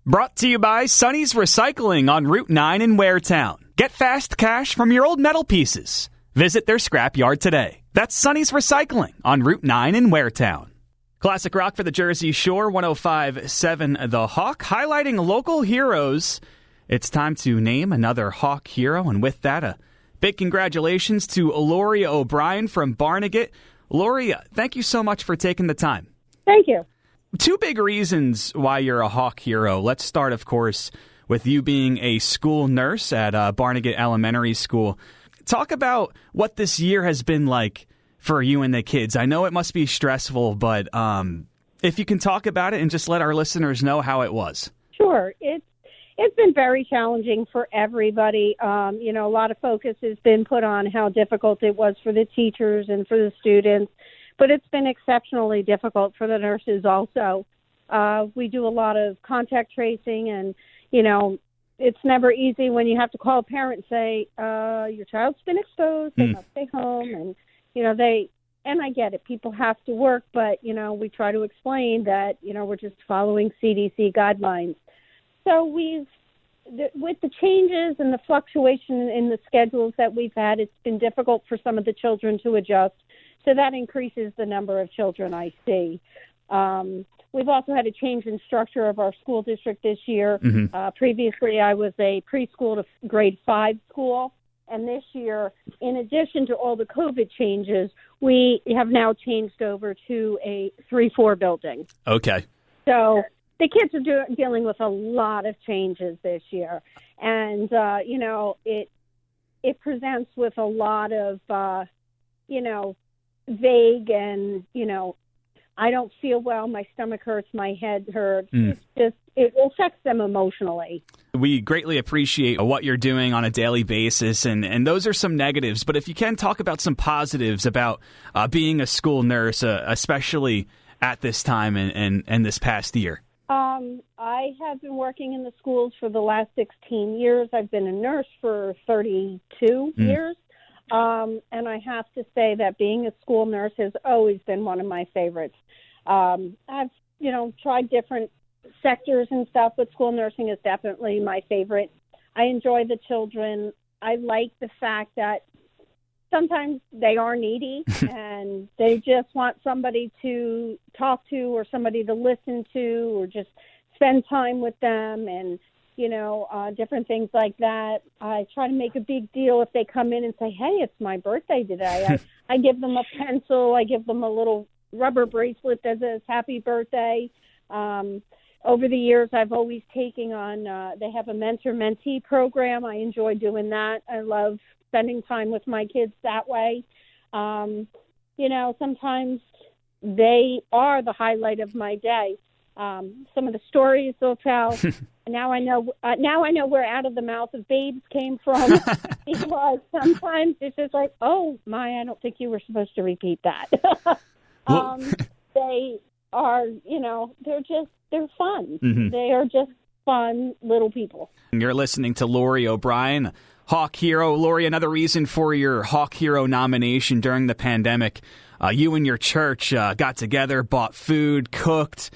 Brought to you by Sonny's Recycling on Route 9 in Waretown. Get fast cash from your old metal pieces. Visit their scrapyard today. That's Sonny's Recycling on Route 9 in Waretown. Classic rock for the Jersey Shore, 105.7 The Hawk, highlighting local heroes. It's time to name another Hawk hero, and with that, a big congratulations to Lori O'Brien from Barnegat. Lori, thank you so much for taking the time. Thank you. Two big reasons why you're a Hawk hero. Let's start, of course, with you being a school nurse at Barnegat Elementary School. Talk about what this year has been like for you and the kids. I know it must be stressful, but if you can talk about it and just let our listeners know how it was. Sure. It's been very challenging for everybody. A lot of focus has been put on how difficult it was for the teachers and for the students. But it's been exceptionally difficult for the nurses also. We do a lot of contact tracing, and, it's never easy when you have to call a parent and say, your child's been exposed, they must stay home. And, and I get it, people have to work, but, we try to explain that, we're just following CDC guidelines. So with the changes and the fluctuation in the schedules that we've had, it's been difficult for some of the children to adjust. So that increases the number of children I see. We've also had a change in structure of our school district this year. Previously, I was a preschool to grade 5 school. And this year, in addition to all the COVID changes, we have now changed over to a 3-4 building. Okay. So the kids are dealing with a lot of changes this year. And, it presents with a lot of, vague and, I don't feel well, my stomach hurts, my head hurts. It's just, it affects them emotionally. We greatly appreciate what you're doing on a daily basis, and those are some negatives. But if you can talk about some positives about being a school nurse, especially at this time and this past year. I have been working in the schools for the last 16 years. I've been a nurse for 32 years. And I have to say that being a school nurse has always been one of my favorites. I've, tried different sectors and stuff, but school nursing is definitely my favorite. I enjoy the children. I like the fact that sometimes they are needy and they just want somebody to talk to or somebody to listen to or just spend time with them and different things like that. I try to make a big deal if they come in and say, hey, it's my birthday today. I give them a pencil. I give them a little rubber bracelet that says happy birthday. Over the years, I've always taken on, they have a mentor-mentee program. I enjoy doing that. I love spending time with my kids that way. Sometimes they are the highlight of my day. Some of the stories they'll tell. Now I know where out of the mouth of babes came from because sometimes it's just like, oh my, I don't think you were supposed to repeat that. They are, they're fun. They are just fun little people. You're listening to Lori O'Brien, Hawk Hero. Lori, another reason for your Hawk Hero nomination during the pandemic, you and your church got together, bought food, cooked,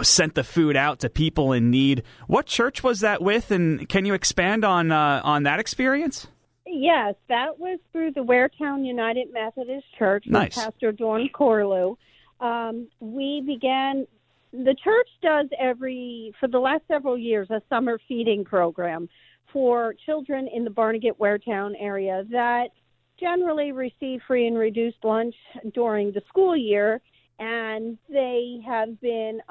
sent the food out to people in need. What church was that with, and can you expand on that experience? Yes, that was through the Waretown United Methodist Church Nice. With Pastor Dawn Corlew. The church does for the last several years, a summer feeding program for children in the Barnegat Waretown area that generally receive free and reduced lunch during the school year. And they have been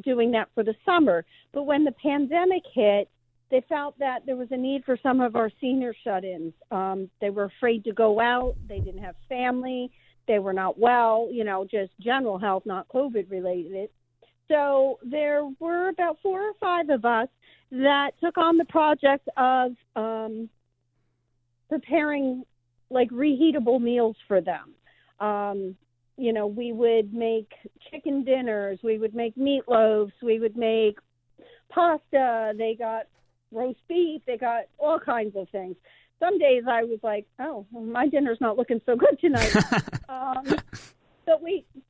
doing that for the summer. But when the pandemic hit, they felt that there was a need for some of our senior shut-ins. They were afraid to go out. They didn't have family. They were not well, just general health, not COVID-related. So there were about 4 or 5 of us that took on the project of preparing, reheatable meals for them. We would make chicken dinners, we would make meatloaves, we would make pasta, they got roast beef, they got all kinds of things. Some days I was like, oh, well, my dinner's not looking so good tonight. But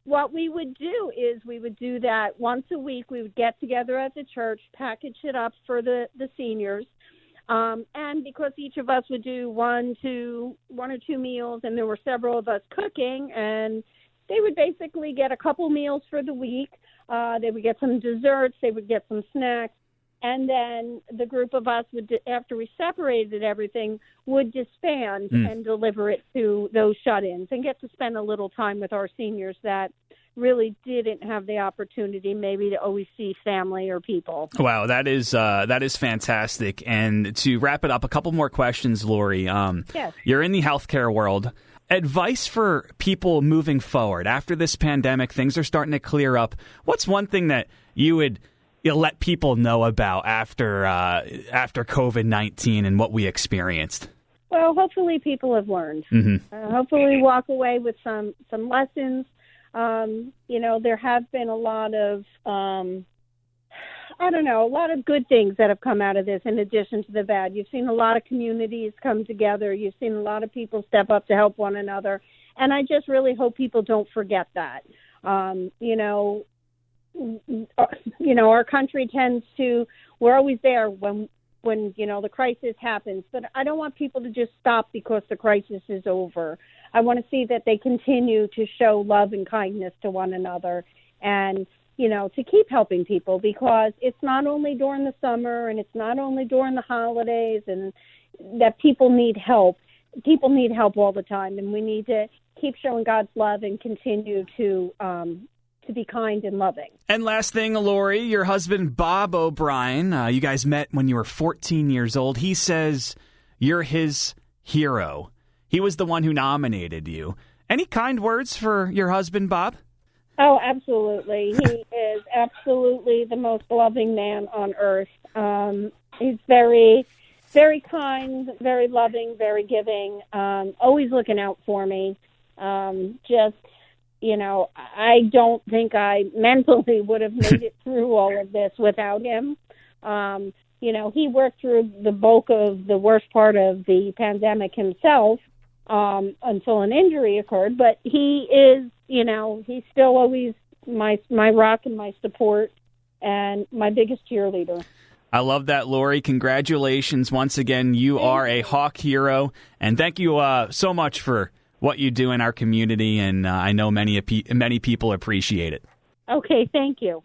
what we would do is we would do that once a week. We would get together at the church, package it up for the seniors. And because each of us would do one or two meals, and there were several of us cooking, and they would basically get a couple meals for the week. They would get some desserts. They would get some snacks. And then the group of us would, after we separated everything, would disband and deliver it to those shut-ins and get to spend a little time with our seniors that really didn't have the opportunity maybe to always see family or people. Wow, that is fantastic. And to wrap it up, a couple more questions, Lori. Yes. You're in the healthcare world. Advice for people moving forward. After this pandemic, things are starting to clear up. What's one thing that you would let people know about after COVID-19 and what we experienced? Well, hopefully people have learned. Hopefully walk away with some lessons. There have been a lot of, a lot of good things that have come out of this in addition to the bad. You've seen a lot of communities come together. You've seen a lot of people step up to help one another. And I just really hope people don't forget that. Our country tends to, we're always there when the crisis happens, but I don't want people to just stop because the crisis is over. I want to see that they continue to show love and kindness to one another and, to keep helping people, because it's not only during the summer and it's not only during the holidays and that people need help. People need help all the time, and we need to keep showing God's love and continue to be kind and loving. And last thing, Lori, your husband, Bob O'Brien, you guys met when you were 14 years old. He says you're his hero. He was the one who nominated you. Any kind words for your husband, Bob? Oh, absolutely. He is absolutely the most loving man on earth. He's very, very kind, very loving, very giving, always looking out for me. I don't think I mentally would have made it through all of this without him. He worked through the bulk of the worst part of the pandemic himself until an injury occurred. But he is, he's still always my rock and my support and my biggest cheerleader. I love that, Lori. Congratulations once again. You are a Hawk hero. And thank you so much for what you do in our community, and I know many people appreciate it. Okay, thank you.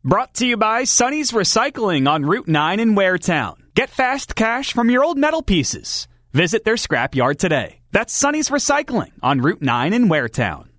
Brought to you by Sonny's Recycling on Route 9 in Waretown. Get fast cash from your old metal pieces. Visit their scrapyard today. That's Sonny's Recycling on Route 9 in Waretown.